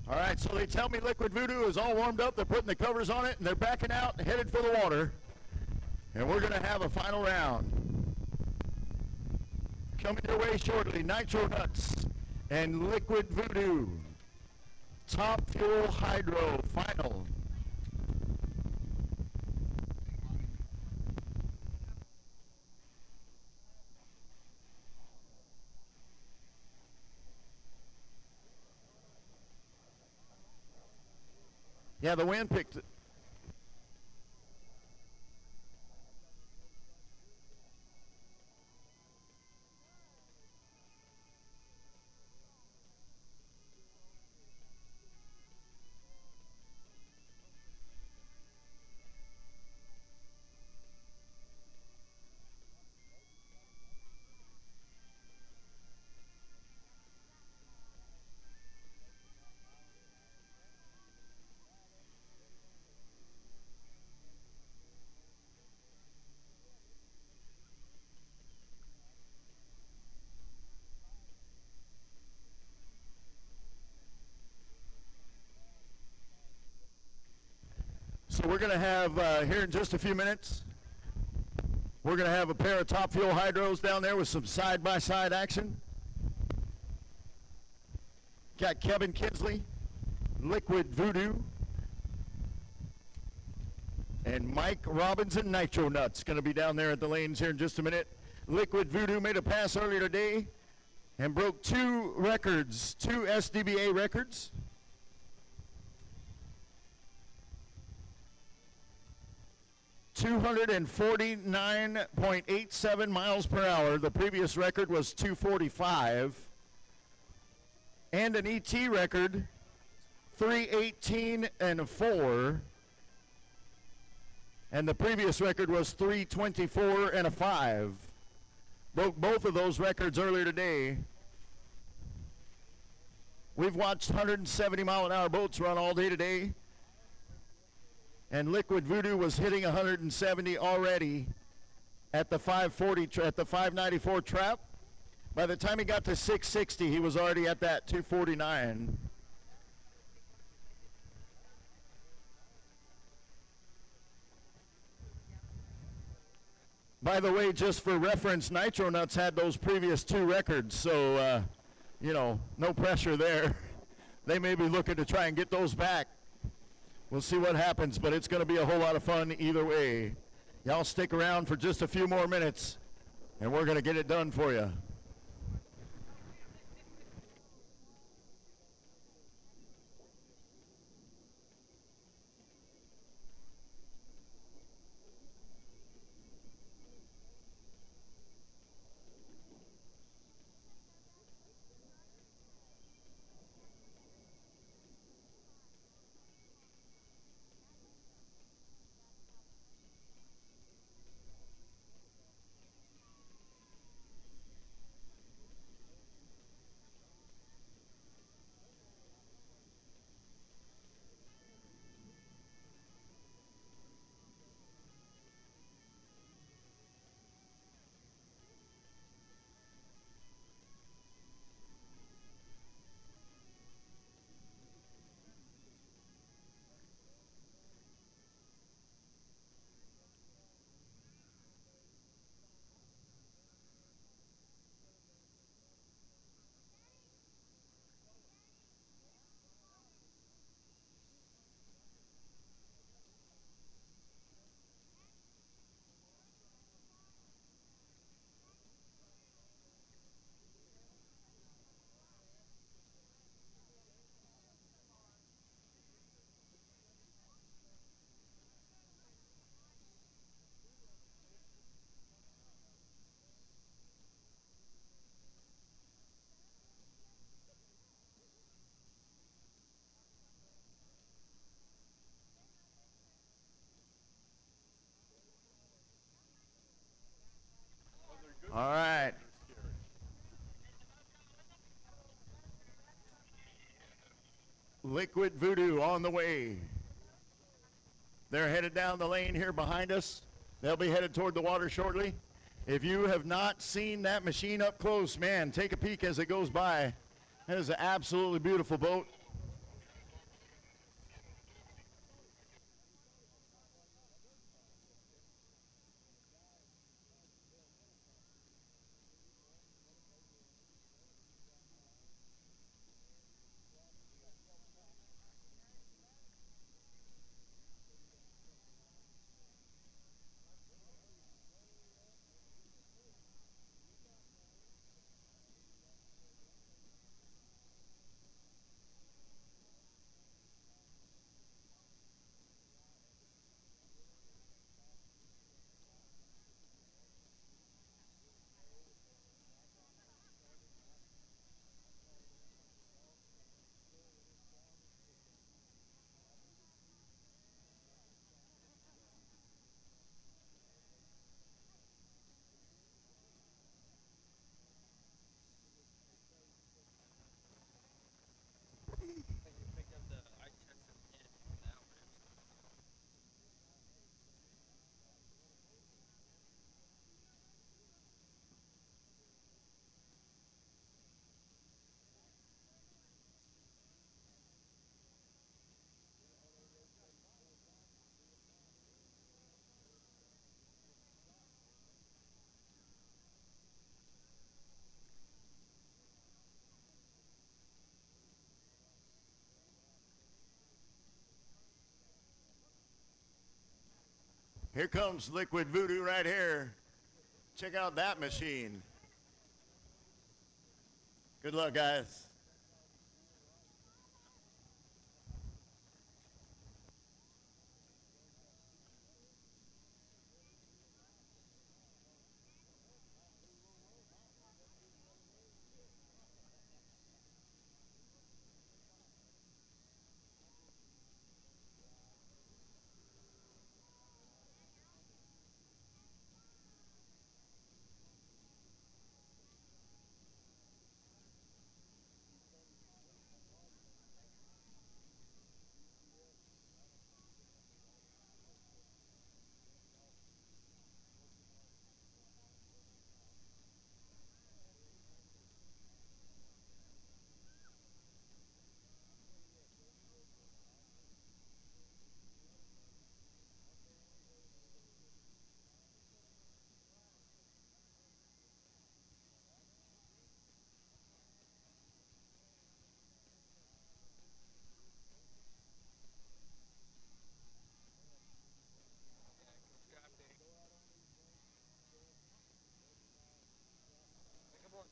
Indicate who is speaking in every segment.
Speaker 1: All right, so they tell me Liquid Voodoo is all warmed up. They're putting the covers on it, and they're backing out, headed for the water. And we're going to have a final round. Coming your way shortly, Nitro Nuts and Liquid Voodoo. Top Fuel Hydro final. Yeah, the wind picked it. So we're going to have, here in just a few minutes, we're going to have a pair of Top Fuel Hydros down there with some side-by-side action. Got Kevin Kinsley, Liquid Voodoo, and Mike Robinson, Nitro Nuts, going to be down there at the lanes here in just a minute. Liquid Voodoo made a pass earlier today and broke two records, two SDBA records. 249.87 miles per hour. The previous record was 245. And an ET record, 318 and 4. And the previous record was 324 and a 5. Broke both of those records earlier today. We've watched 170 mile an hour boats run all day today. And Liquid Voodoo was hitting 170 already at the 540, at the 594 trap. By the time he got to 660, he was already at that 249. By the way, just for reference, Nitro Nuts had those previous two records, so, you know, no pressure there. They may be looking to try and get those back. We'll see what happens, but it's going to be a whole lot of fun either way. Y'all stick around for just a few more minutes, and we're going to get it done for you. All right. Liquid Voodoo on the way. They're headed down the lane here behind us. They'll be headed toward the water shortly. If you have not seen that machine up close, man, take a peek as it goes by. That is an absolutely beautiful boat. Here comes Liquid Voodoo right here. Check out that machine. Good luck, guys.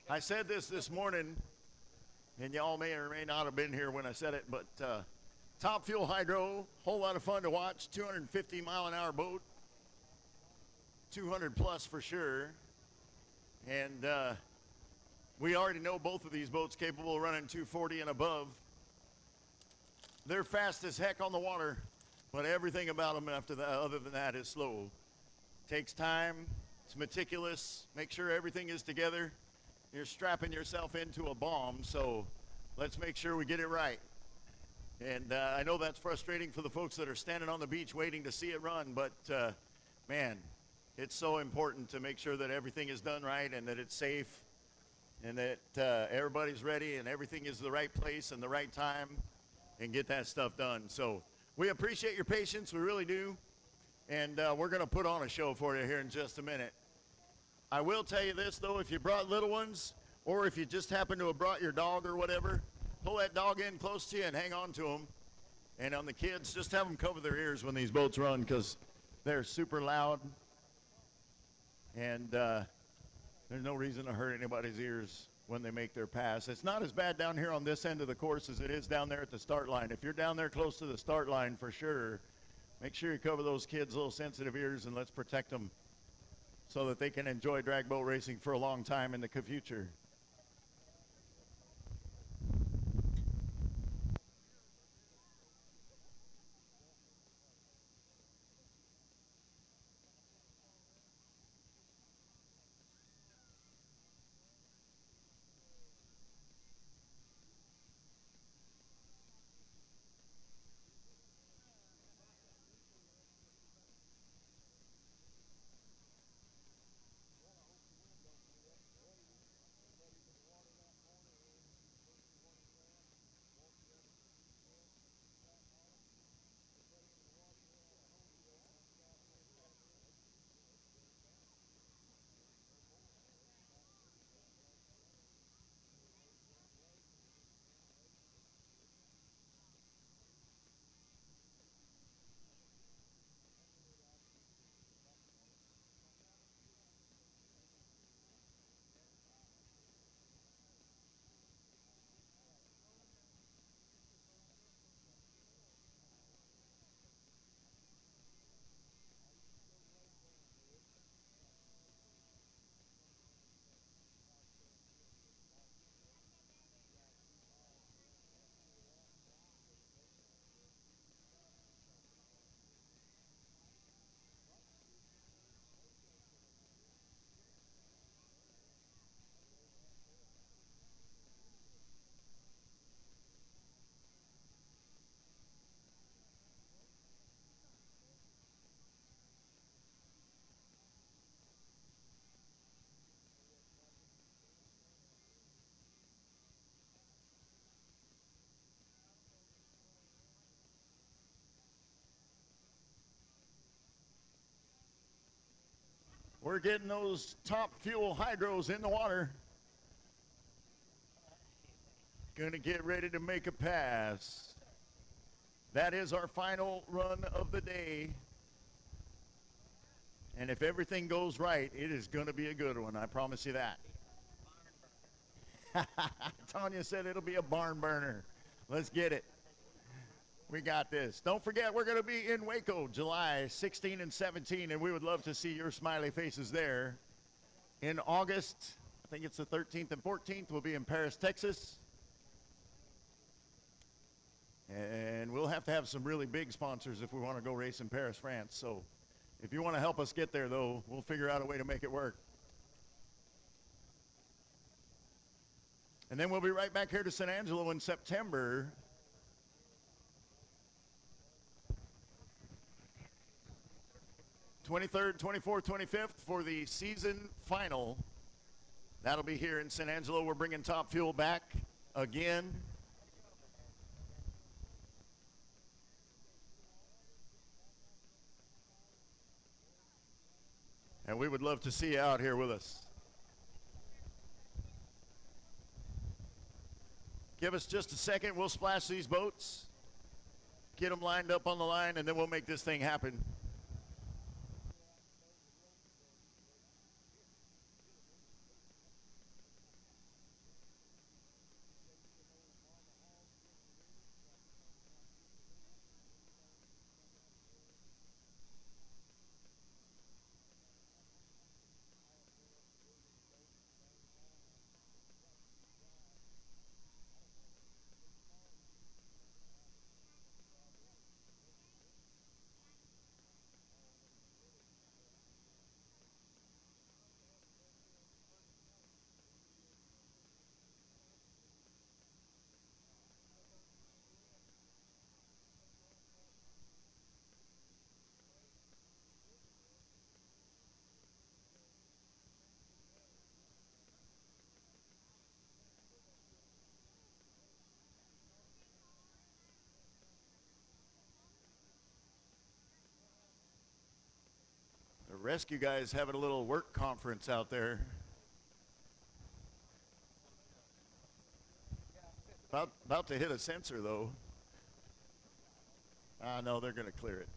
Speaker 1: I said this morning, and y'all may or may not have been here when I said it, but Top Fuel Hydro, whole lot of fun to watch. 250-mile-an-hour boat, 200 plus for sure. And we already know both of these boats capable of running 240 and above. They're fast as heck on the water, but everything about them after that, other than that, is slow. Takes time. It's meticulous. Make sure everything is together. You're strapping yourself into a bomb, so let's make sure we get it right. And I know that's frustrating for the folks that are standing on the beach waiting to see it run, but man, it's so important to make sure that everything is done right and that it's safe and that everybody's ready and everything is the right place and the right time and get that stuff done. So we appreciate your patience, we really do. And we're going to put on a show for you here in just a minute. I will tell you this, though, if you brought little ones or if you just happen to have brought your dog or whatever, pull that dog in close to you and hang on to them. And on the kids, just have them cover their ears when these boats run because they're super loud. And there's no reason to hurt anybody's ears when they make their pass. It's not as bad down here on this end of the course as it is down there at the start line. If you're down there close to the start line, for sure, make sure you cover those kids' little sensitive ears and let's protect them so that they can enjoy drag boat racing for a long time in the future. We're getting those Top Fuel Hydros in the water. Gonna get ready to make a pass. That is our final run of the day. And if everything goes right, it is going to be a good one. I promise you that. Tanya said it'll be a barn burner. Let's get it. We got this. Don't forget, we're going to be in Waco, July 16 and 17, and we would love to see your smiley faces there. In August, I think it's the 13th and 14th, we'll be in Paris, Texas. And we'll have to have some really big sponsors if we want to go race in Paris, France. So if you want to help us get there, though, we'll figure out a way to make it work. And then we'll be right back here to San Angelo in September. '23rd, '24th, '25th for the season final. That'll be here in San Angelo. We're bringing Top Fuel back again. And we would love to see you out here with us. Give us just a second. We'll splash these boats, get them lined up on the line, and then we'll make this thing happen. The rescue guys having a little work conference out there. About to hit a sensor, though. No, they're going to clear it.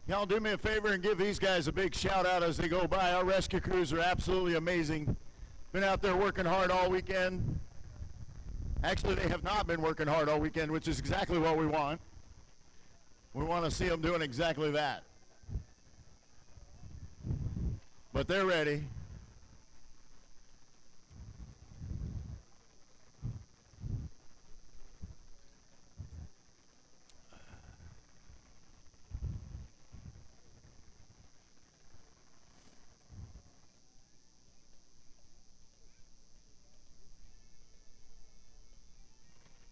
Speaker 1: Y'all do me a favor and give these guys a big shout out as they go by. Our rescue crews are absolutely amazing. Been out there working hard all weekend. Actually, they have not been working hard all weekend, which is exactly what we want. We want to see them doing exactly that. But they're ready.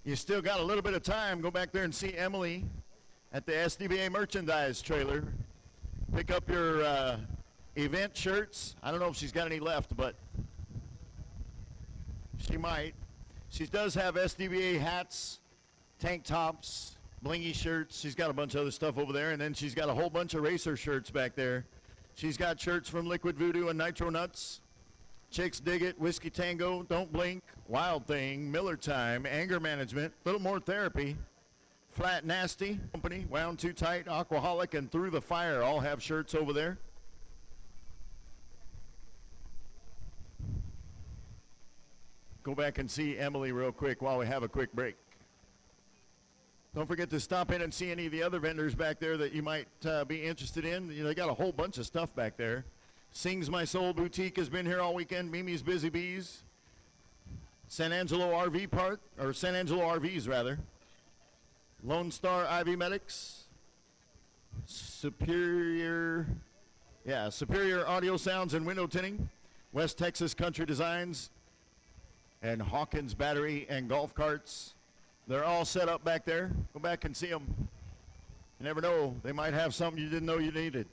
Speaker 1: you still got a little bit of time. Go back there and see Emily at the SDBA merchandise trailer. Pick up your event shirts. I don't know if she's got any left, but she might. She does have SDBA hats, tank tops, blingy shirts. She's got a bunch of other stuff over there, and then she's got a whole bunch of racer shirts back there. She's got shirts from Liquid Voodoo and Nitro Nuts, Chicks Dig It, Whiskey Tango, Don't Blink, Wild Thing, Miller Time, Anger Management, Little More Therapy, Flat Nasty, Company, Wound Too Tight, Aquaholic, and Through the Fire all have shirts over there. Go back and see Emily real quick while we have a quick break. Don't forget to stop in and see any of the other vendors back there that you might be interested in. You know, they got a whole bunch of stuff back there. Sings My Soul Boutique has been here all weekend. Mimi's Busy Bees. San Angelo RV Park, or San Angelo RVs rather. Lone Star IV Medics. Superior Audio Sounds and Window Tinting. West Texas Country Designs. And Hawkins Battery and Golf Carts. They're all set up back there. Go back and see them. You never know. They might have something you didn't know you needed.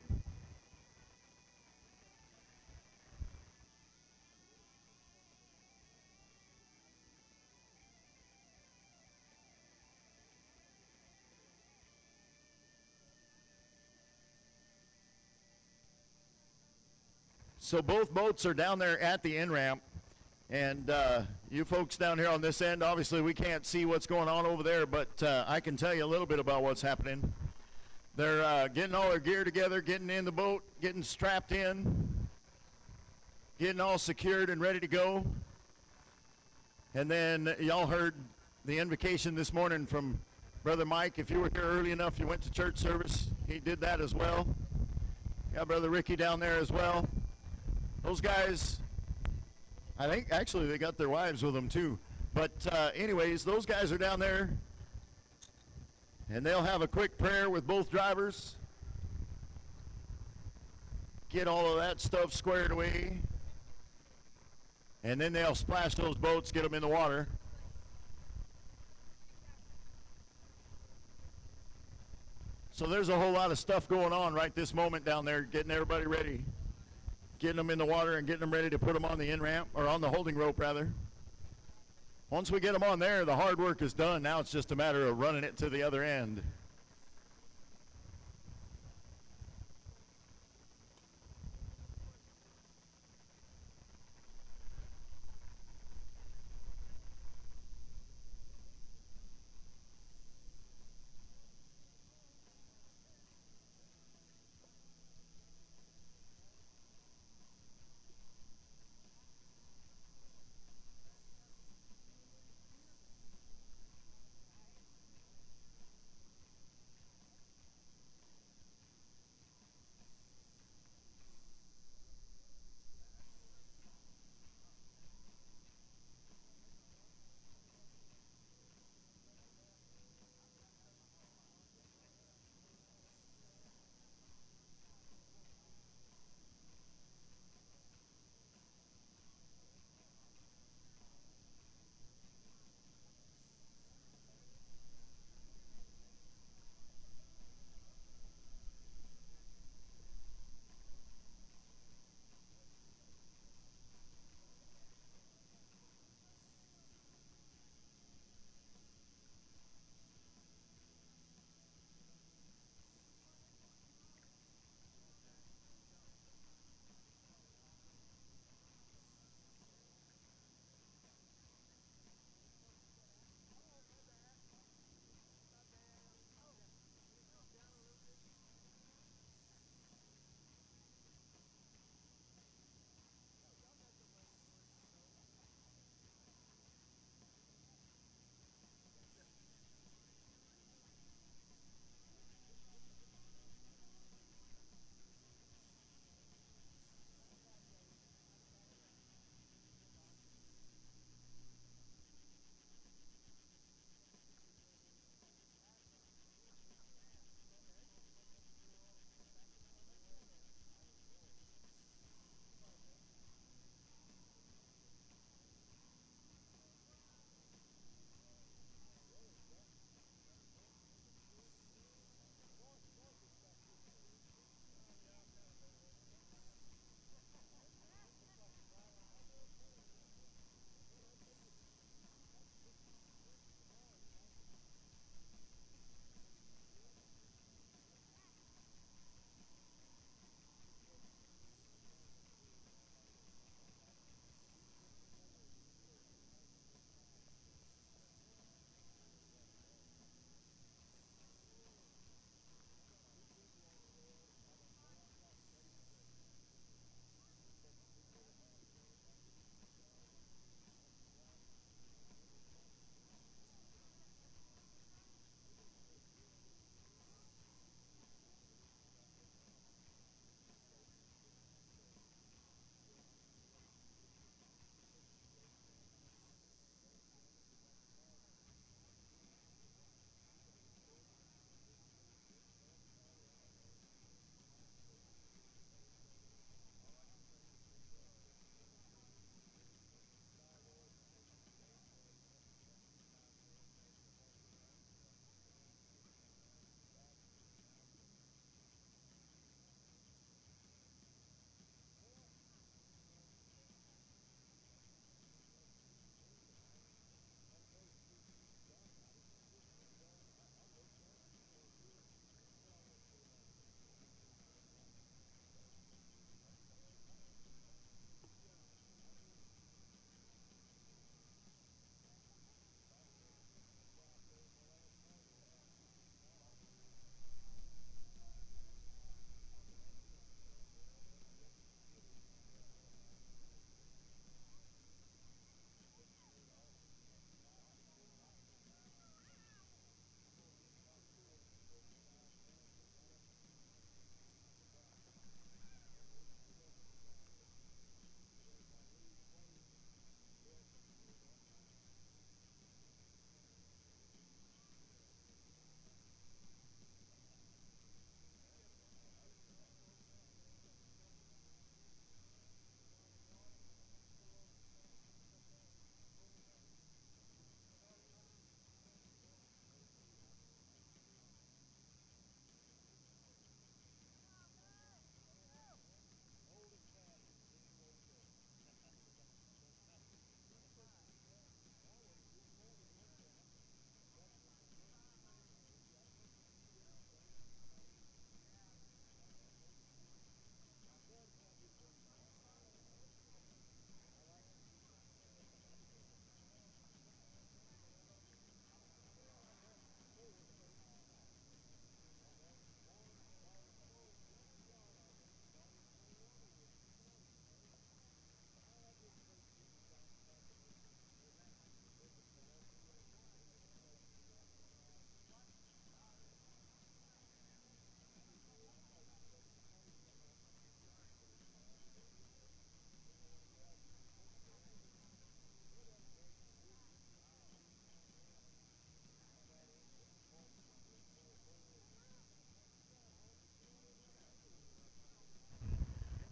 Speaker 1: So both boats are down there at the in-ramp. And you folks down here on this end, obviously we can't see what's going on over there, but I can tell you a little bit about what's happening. They're getting all their gear together, getting in the boat, getting strapped in, getting all secured and ready to go. And then y'all heard the invocation this morning from Brother Mike. If you were here early enough, you went to church service, he did that as well. Got Brother Ricky down there as well. Those guys, I think actually they got their wives with them too. But anyways, those guys are down there, and they'll have a quick prayer with both drivers. Get all of that stuff squared away. And then they'll splash those boats, get them in the water. So there's a whole lot of stuff going on right this moment down there, getting everybody ready. Getting them in the water and getting them ready to put them on the in-ramp, or on the holding rope rather. Once we get them on there, the hard work is done. Now it's just a matter of running it to the other end.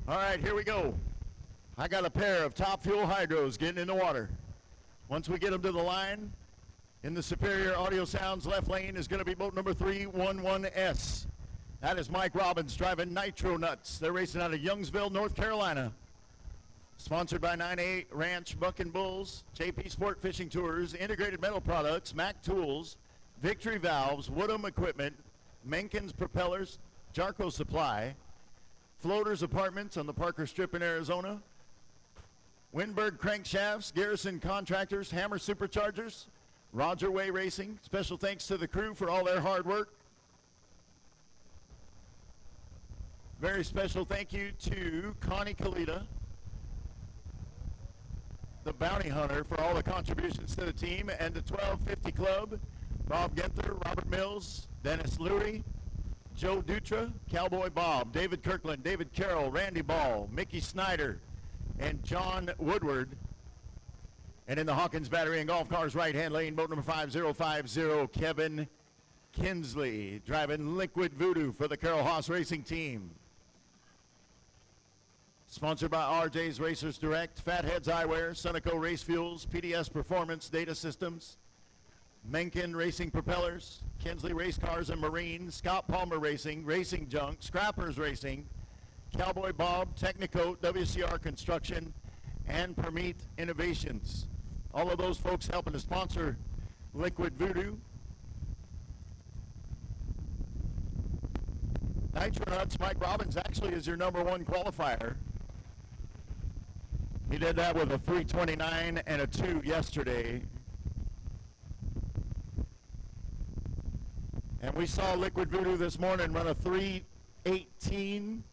Speaker 1: All right, here we go. I got a pair of Top Fuel hydros getting in the water. Once we get them to the line, in the Superior Audio Sounds left lane is going to be boat number 311S. That is Mike Robbins driving Nitro Nuts. They're racing out of Youngsville, North Carolina. Sponsored by 9A Ranch Bucking Bulls, JP Sport Fishing Tours, Integrated Metal Products, Mac Tools, Victory Valves, Woodham Equipment, Menkins Propellers, Jarco Supply, Floaters Apartments on the Parker Strip in Arizona, Windberg Crankshafts, Garrison Contractors, Hammer Superchargers, Roger Way Racing. Special thanks to the crew for all their hard work. Very special thank you to Connie Kalita, the Bounty Hunter, for all the contributions to the team, and the 1250 Club, Bob Genther, Robert Mills, Dennis Lurie, Joe Dutra, Cowboy Bob, David Kirkland, David Carroll, Randy Ball, Mickey Snyder, and John Woodward. And in the Hawkins Battery and Golf Cars right-hand lane, boat number 5050, Kevin Kinsley, driving Liquid Voodoo for the Carroll Haas Racing Team. Sponsored by RJ's Racers Direct, Fatheads Eyewear, Sunoco Race Fuels, PDS Performance Data Systems, Menken Racing Propellers, Kinsley Race Cars and Marine, Scott Palmer Racing, Racing Junk, Scrappers Racing, Cowboy Bob, Technicoat, WCR Construction, and Permeet Innovations. All of those folks helping to sponsor Liquid Voodoo. Nitro Nuts, Mike Robbins actually is your #1 qualifier. He did that with a 329 and a 2 yesterday. And we saw Liquid Voodoo this morning run a 318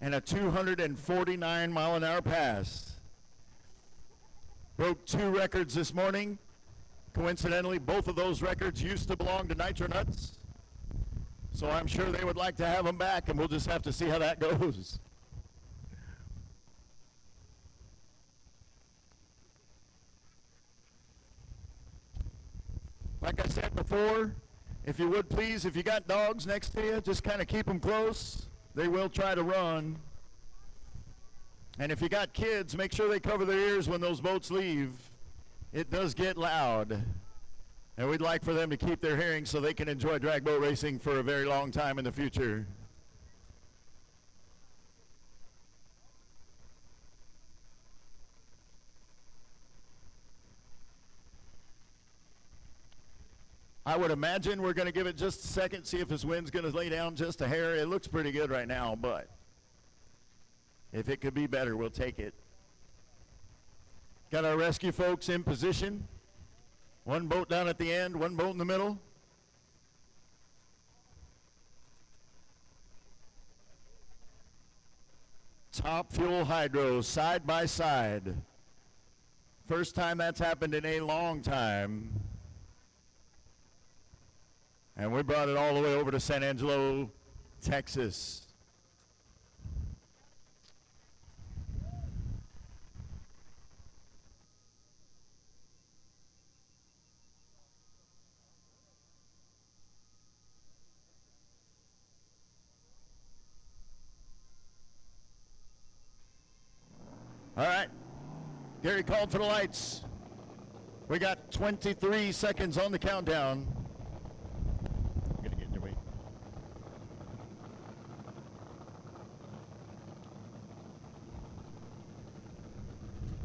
Speaker 1: and a 249-mile-an-hour pass. Broke 2 records this morning. Coincidentally, both of those records used to belong to Nitro Nuts. So I'm sure they would like to have them back, and we'll just have to see how that goes. Like I said before, if you would please, if you got dogs next to you, just kind of keep them close. They will try to run. And if you got kids, make sure they cover their ears when those boats leave. It does get loud. And we'd like for them to keep their hearing so they can enjoy drag boat racing for a very long time in the future. I would imagine we're going to give it just a second, see if this wind's going to lay down just a hair. It looks pretty good right now, but if it could be better, we'll take it. Got our rescue folks in position. One boat down at the end, one boat in the middle. Top Fuel Hydro, side by side. First time that's happened in a long time. And we brought it all the way over to San Angelo, Texas. All right, Gary called for the lights. We got 23 seconds on the countdown. I'm gonna get in your way.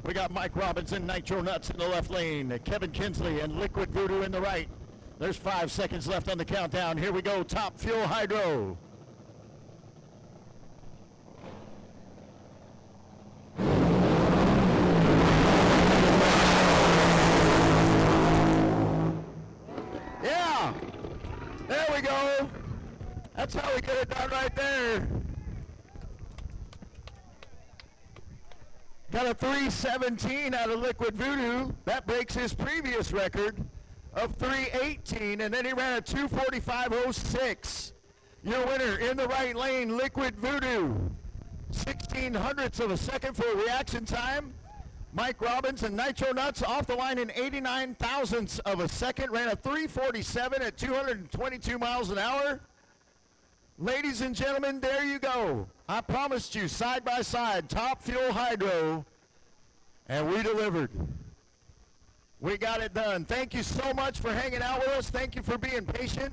Speaker 1: We got Mike Robinson, Nitro Nuts in the left lane, Kevin Kinsley and Liquid Voodoo in the right. There's 5 seconds left on the countdown. Here we go, Top Fuel Hydro. There we go. That's how we get it done right there. Got a 317 out of Liquid Voodoo. That breaks his previous record of 318, and then he ran a 245.06. Your winner in the right lane, Liquid Voodoo. 1600ths of a second for a reaction time. Mike Robbins and Nitro Nuts off the line in 89 thousandths of a second. Ran a 347 at 222 miles an hour. Ladies and gentlemen, there you go. I promised you side by side, top fuel hydro, and we delivered. We got it done. Thank you so much for hanging out with us. Thank you for being patient.